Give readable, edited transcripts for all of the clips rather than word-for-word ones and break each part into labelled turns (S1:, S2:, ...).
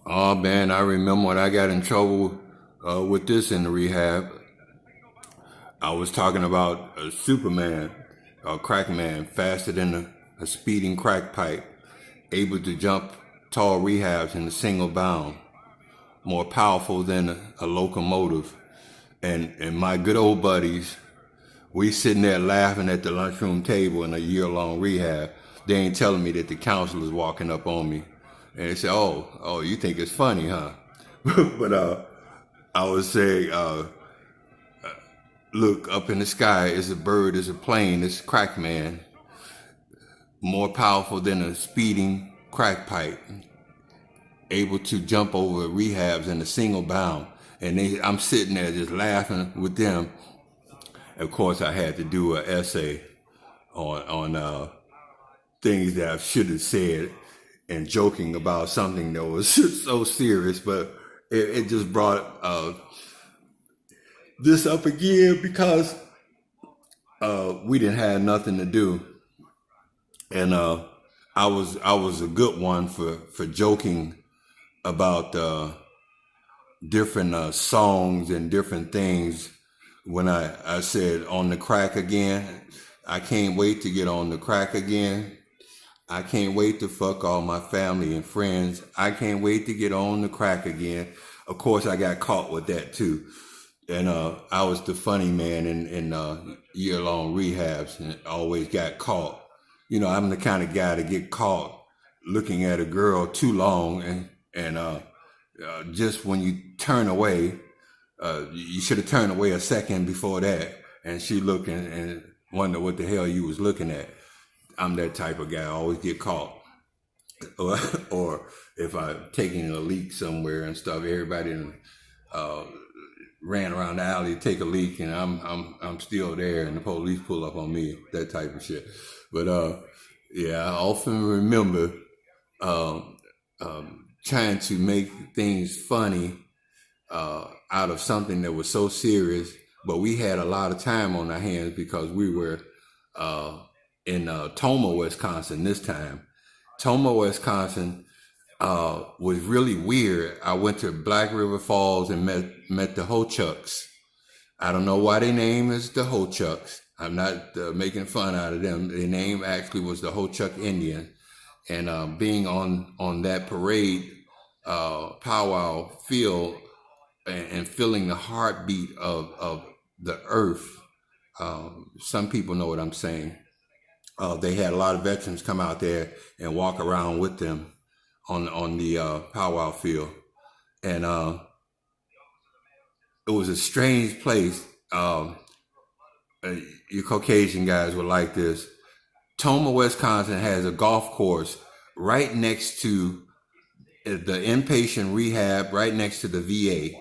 S1: Oh man, I remember when I got in trouble with this in the rehab. I was talking about a Superman, a crack man, faster than a speeding crack pipe, able to jump tall rehabs in a single bound, more powerful than a locomotive. And my good old buddies, we sitting there laughing at the lunchroom table in a year-long rehab. They ain't telling me that the counselor's walking up on me. And they say, oh, you think it's funny, huh? but I would say, look, up in the sky is a bird, is a plane, it's a crack man, more powerful than a speeding crack pipe, able to jump over rehabs in a single bound. And I'm sitting there just laughing with them. Of course, I had to do an essay on things that I should have said and joking about something that was so serious, but it just brought this up again because we didn't have nothing to do, and I was a good one for joking about different songs and different things. When I said on the crack again, I can't wait to get on the crack again. I can't wait to fuck all my family and friends. I can't wait to get on the crack again. Of course, I got caught with that too. And I was the funny man in year-long rehabs and always got caught. You know, I'm the kind of guy to get caught looking at a girl too long and just when you turn away, you should have turned away a second before that, and she looked and wonder what the hell you was looking at. I'm that type of guy. I always get caught. Or if I'm taking a leak somewhere and stuff, everybody uh, ran around the alley to take a leak, and I'm still there, and the police pull up on me. That type of shit. But yeah, I often remember um, trying to make things funny out of something that was so serious. But we had a lot of time on our hands because we were uh, in Toma, Wisconsin this time. Toma, Wisconsin was really weird. I went to Black River Falls and met the Ho-Chucks. I don't know why their name is the Ho-Chucks. I'm not making fun out of them. Their name actually was the Ho-Chuck Indian. And being on that parade powwow field and feeling the heartbeat of the earth. Some people know what I'm saying. They had a lot of veterans come out there and walk around with them on the powwow field, and it was a strange place. You Caucasian guys would like this. Toma, Wisconsin has a golf course right next to the inpatient rehab, right next to the VA.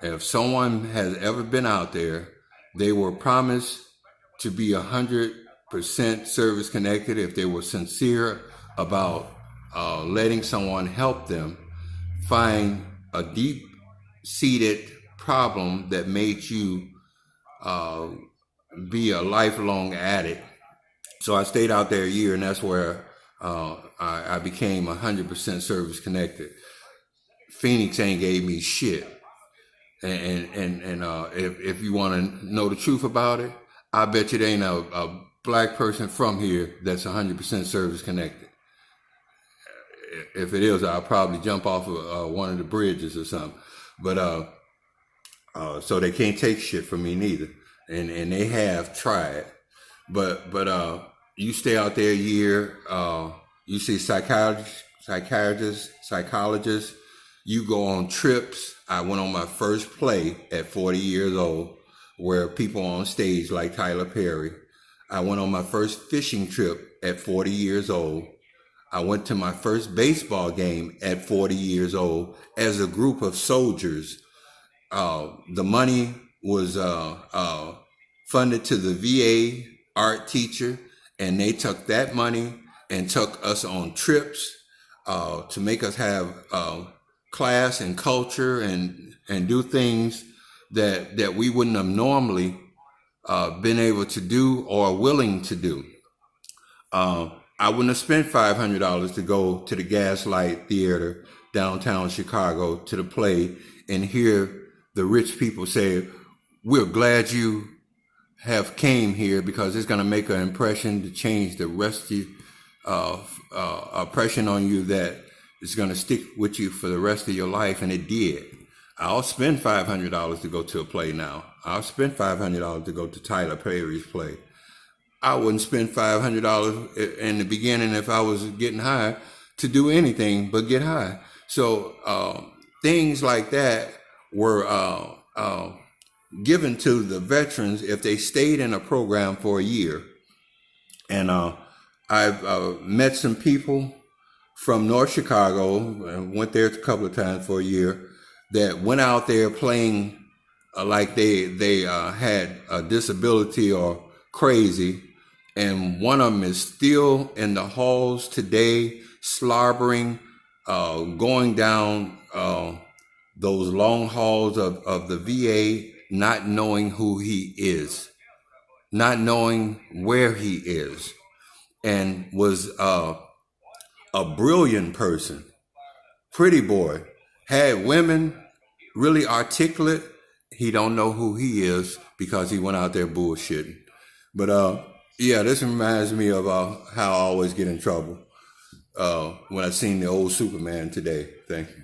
S1: If someone has ever been out there, they were promised to be 100% service connected if they were sincere about letting someone help them find a deep seated problem that made you uh, be a lifelong addict. So I stayed out there a year, and that's where I became 100% service connected. Phoenix ain't gave me shit. And if you want to know the truth about it, I bet you there ain't a black person from here that's 100% service connected. If it is, I'll probably jump off of one of the bridges or something. But so they can't take shit from me neither, and they have tried. But you stay out there a year. You see psychologists. You go on trips. I went on my first play at 40 years old, where people on stage like Tyler Perry. I went on my first fishing trip at 40 years old. I went to my first baseball game at 40 years old as a group of soldiers. The money was funded to the VA art teacher, and they took that money and took us on trips to make us have class and culture and do things that we wouldn't have normally been able to do or willing to do. I wouldn't have spent $500 to go to the Gaslight Theater downtown Chicago to the play and hear the rich people say, "We're glad you have came here because it's going to make an impression to change the rest of impression on you that is going to stick with you for the rest of your life," and it did. I'll spend $500 to go to a play now. I'll spend $500 to go to Tyler Perry's play. I wouldn't spend $500 in the beginning if I was getting high to do anything but get high. So things like that were given to the veterans if they stayed in a program for a year. And I've met some people from North Chicago, and went there a couple of times for a year, that went out there playing like they had a disability or crazy. And one of them is still in the halls today, slobbering, going down those long halls of the VA, not knowing who he is, not knowing where he is, and was a brilliant person, pretty boy, had women, really articulate. He don't know who he is because he went out there bullshitting. But yeah, this reminds me of how I always get in trouble when I seen the old Superman today. Thank you.